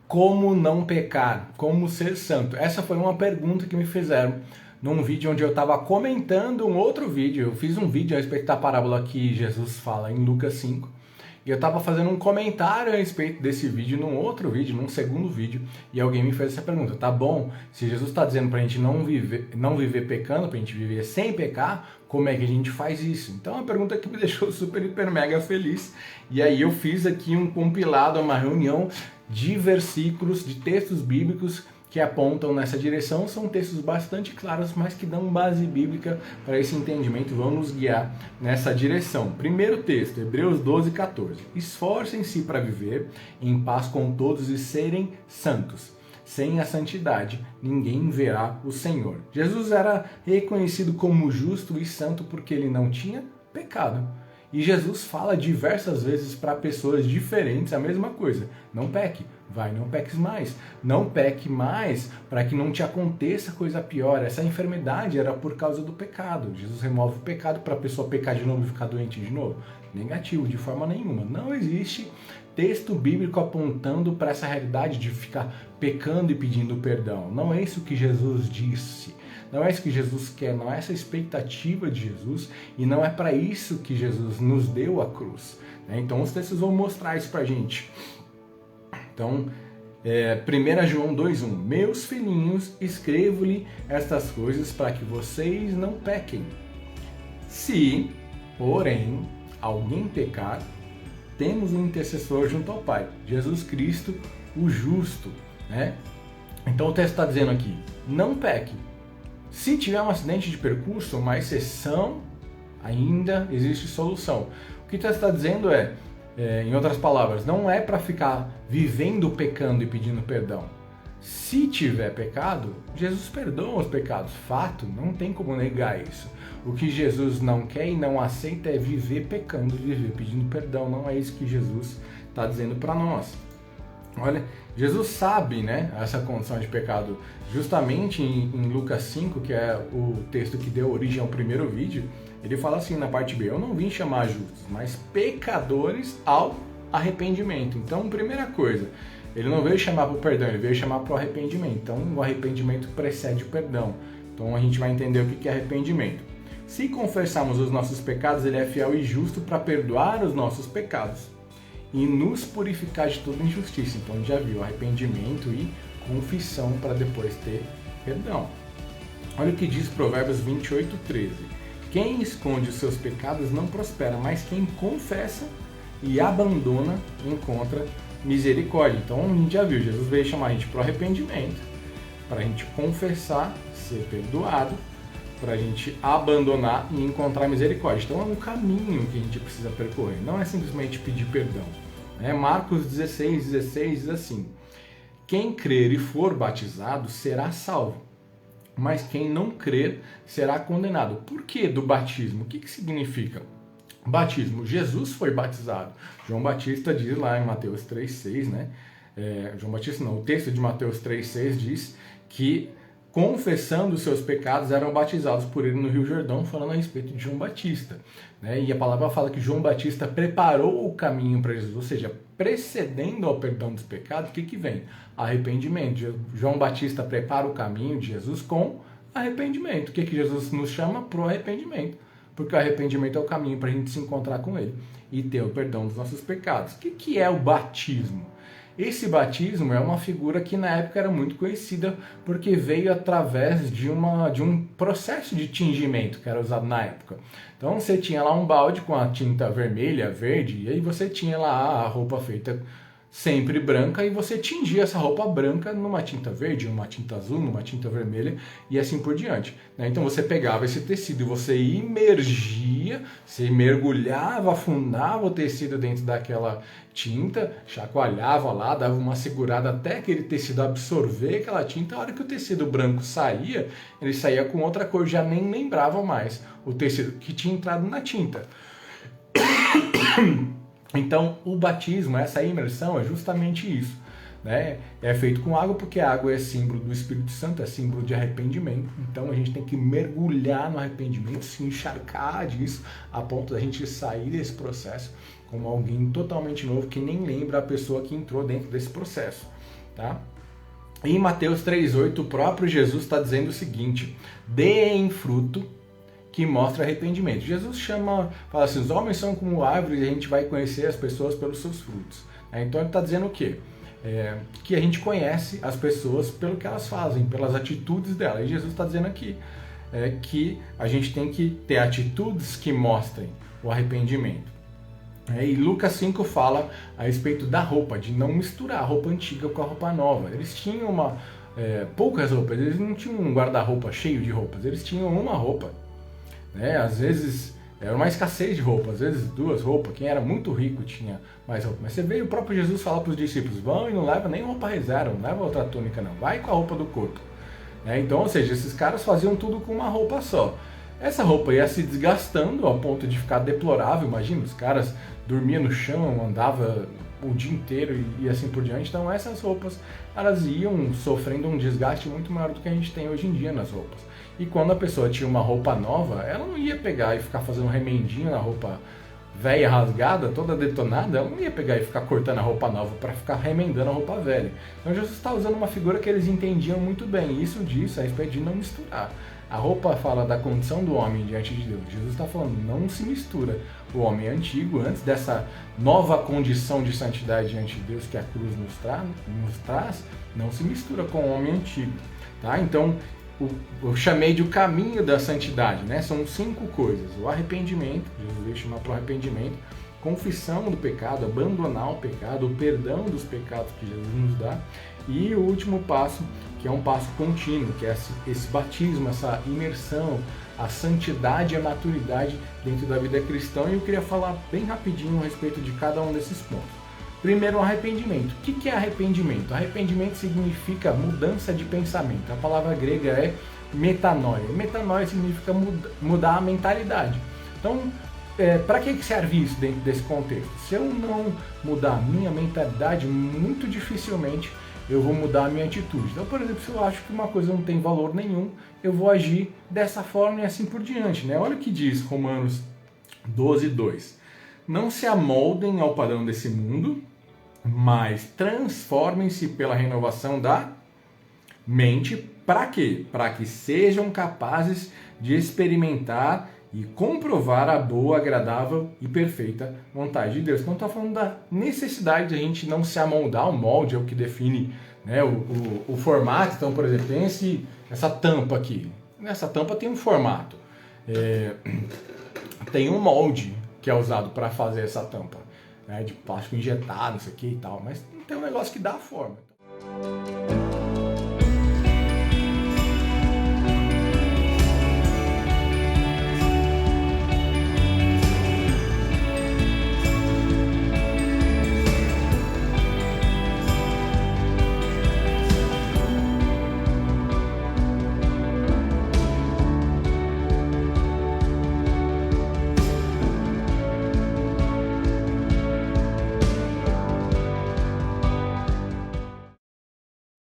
Como não pecar? Como ser santo? Essa foi uma pergunta que me fizeram num vídeo onde eu estava comentando um outro vídeo. Eu fiz um vídeo a respeito da parábola que Jesus fala em Lucas 5. E eu estava fazendo um comentário a respeito desse vídeo num outro vídeo, num segundo vídeo. E alguém me fez essa pergunta. Tá bom, se Jesus está dizendo para a gente não viver pecando, para a gente viver sem pecar, como é que a gente faz isso? Então é uma pergunta que me deixou super, hiper, mega feliz. E aí eu fiz aqui um compilado, uma reunião de versículos, de textos bíblicos que apontam nessa direção. São textos bastante claros, mas que dão base bíblica para esse entendimento, vão nos guiar nessa direção. Primeiro texto, Hebreus 12, 14. Esforcem-se para viver em paz com todos e serem santos. Sem a santidade, ninguém verá o Senhor. Jesus era reconhecido como justo e santo porque ele não tinha pecado. E Jesus fala diversas vezes para pessoas diferentes a mesma coisa. Não peque, não peques mais. Não peque mais para que não te aconteça coisa pior. Essa enfermidade era por causa do pecado. Jesus remove o pecado para a pessoa pecar de novo e ficar doente de novo. Negativo, de forma nenhuma. Não existe texto bíblico apontando para essa realidade de ficar pecando e pedindo perdão. Não é isso que Jesus disse. Não é isso que Jesus quer, não é essa expectativa de Jesus e não é para isso que Jesus nos deu a cruz. Então os textos vão mostrar isso para a gente. Então, 1 João 2,1. Meus filhinhos, escrevo-lhe estas coisas para que vocês não pequem. Se, porém, alguém pecar, temos um intercessor junto ao Pai, Jesus Cristo, o justo. Então o texto está dizendo aqui, não peque. Se tiver um acidente de percurso, uma exceção, ainda existe solução. O que o texto está dizendo em outras palavras, não é para ficar vivendo pecando e pedindo perdão. Se tiver pecado, Jesus perdoa os pecados. Fato, não tem como negar isso. O que Jesus não quer e não aceita é viver pecando, viver pedindo perdão. Não é isso que Jesus está dizendo para nós. Olha, Jesus sabe, essa condição de pecado. Justamente em Lucas 5, que é o texto que deu origem ao primeiro vídeo, ele fala assim na parte B, eu não vim chamar justos, mas pecadores ao arrependimento. Então, primeira coisa, ele não veio chamar para o perdão, ele veio chamar para o arrependimento. Então, o arrependimento precede o perdão. Então, a gente vai entender o que é arrependimento. Se confessarmos os nossos pecados, ele é fiel e justo para perdoar os nossos pecados e nos purificar de toda injustiça. Então, a gente já viu arrependimento e confissão para depois ter perdão. Olha o que diz Provérbios 28, 13. Quem esconde os seus pecados não prospera, mas quem confessa e abandona encontra misericórdia. Então, a gente já viu, Jesus veio chamar a gente para o arrependimento, para a gente confessar, ser perdoado, para a gente abandonar e encontrar misericórdia. Então é um caminho que a gente precisa percorrer, não é simplesmente pedir perdão. Marcos 16:16 diz assim, quem crer e for batizado será salvo, mas quem não crer será condenado. Por que do batismo? O que significa? Batismo, Jesus foi batizado. João Batista diz lá em Mateus 3,6, João Batista não, o texto de Mateus 3,6 diz que confessando os seus pecados, eram batizados por ele no Rio Jordão, falando a respeito de João Batista. E a palavra fala que João Batista preparou o caminho para Jesus, ou seja, precedendo ao perdão dos pecados, o que vem? Arrependimento. João Batista prepara o caminho de Jesus com arrependimento. O que Jesus nos chama? Pro arrependimento. Porque o arrependimento é o caminho para a gente se encontrar com ele e ter o perdão dos nossos pecados. O que é o batismo? Esse batismo é uma figura que na época era muito conhecida porque veio através de um processo de tingimento que era usado na época. Então você tinha lá um balde com a tinta vermelha, verde, e aí você tinha lá a roupa feita sempre branca e você tingia essa roupa branca numa tinta verde, numa tinta azul, numa tinta vermelha e assim por diante. Então você pegava esse tecido e você imergia, você mergulhava, afundava o tecido dentro daquela tinta, chacoalhava lá, dava uma segurada até aquele tecido absorver aquela tinta. A hora que o tecido branco saía, ele saía com outra cor, já nem lembrava mais o tecido que tinha entrado na tinta. Então, o batismo, essa imersão, é justamente isso. É feito com água porque a água é símbolo do Espírito Santo, é símbolo de arrependimento. Então, a gente tem que mergulhar no arrependimento, se encharcar disso, a ponto da gente sair desse processo como alguém totalmente novo que nem lembra a pessoa que entrou dentro desse processo. tá? Em Mateus 3,8, o próprio Jesus está dizendo o seguinte: deem fruto que mostra arrependimento. Jesus fala assim, os homens são como árvores e a gente vai conhecer as pessoas pelos seus frutos. Então ele está dizendo o quê? Que a gente conhece as pessoas pelo que elas fazem, pelas atitudes delas. E Jesus está dizendo aqui que a gente tem que ter atitudes que mostrem o arrependimento. E Lucas 5 fala a respeito da roupa, de não misturar a roupa antiga com a roupa nova. Eles tinham poucas roupas, eles não tinham um guarda-roupa cheio de roupas, eles tinham uma roupa. Às vezes era uma escassez de roupa, às vezes 2 roupas. Quem era muito rico tinha mais roupa. Mas você vê o próprio Jesus falar para os discípulos: vão e não leva nem roupa reserva, não leva outra túnica não, vai com a roupa do corpo. Então, ou seja, esses caras faziam tudo com uma roupa só. Essa roupa ia se desgastando ao ponto de ficar deplorável. Imagina, os caras dormiam no chão, andavam o dia inteiro e assim por diante. Então essas roupas, elas iam sofrendo um desgaste muito maior do que a gente tem hoje em dia nas roupas. E quando a pessoa tinha uma roupa nova, ela não ia pegar e ficar fazendo remendinho na roupa velha, rasgada, toda detonada. Ela não ia pegar e ficar cortando a roupa nova para ficar remendando a roupa velha. Então Jesus está usando uma figura que eles entendiam muito bem. Isso diz a respeito de não misturar. A roupa fala da condição do homem diante de Deus. Jesus está falando, não se mistura o homem antigo, antes dessa nova condição de santidade diante de Deus que a cruz nos traz, não se mistura com o homem antigo. Tá? Então, eu chamei de o caminho da santidade, né? São 5 coisas. O arrependimento, Jesus veio chamar para o arrependimento, confissão do pecado, abandonar o pecado, o perdão dos pecados que Jesus nos dá, e o último passo, que é um passo contínuo, que é esse batismo, essa imersão, a santidade e a maturidade dentro da vida cristã. E eu queria falar bem rapidinho a respeito de cada um desses pontos. Primeiro, o arrependimento. O que é arrependimento? Arrependimento significa mudança de pensamento. A palavra grega é metanoia. Metanoia significa mudar a mentalidade. Então, para que serve isso dentro desse contexto? Se eu não mudar a minha mentalidade, muito dificilmente eu vou mudar a minha atitude. Então, por exemplo, se eu acho que uma coisa não tem valor nenhum, eu vou agir dessa forma e assim por diante, né? Olha o que diz Romanos 12:2. Não se amoldem ao padrão desse mundo, mas transformem-se pela renovação da mente. Para quê? Para que sejam capazes de experimentar e comprovar a boa, agradável e perfeita vontade de Deus. Então está falando da necessidade de a gente não se amoldar. O molde é o que define, né, o formato. Então, por exemplo, tem essa tampa aqui. Nessa tampa tem um formato. Tem um molde que é usado para fazer essa tampa, né, de plástico injetado, isso aqui e tal. Mas tem um negócio que dá a forma.